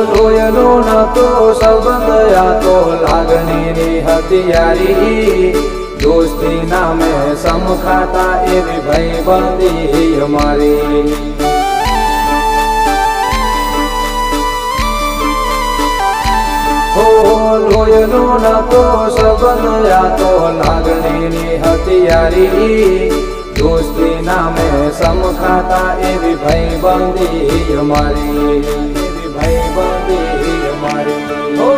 લોયનો નતો સંબંધ આ તો લાગણીની હથિયારી દોસ્તી નામે સમખાતા એવી ભાઈબંધી અમારી લોયનો નતો સંબંધ આ તો લાગણીની હથિયારી દોસ્તી નામે સમખાતા એવી ભાઈબંધી અમારી એવી ભાઈબંધી અમારી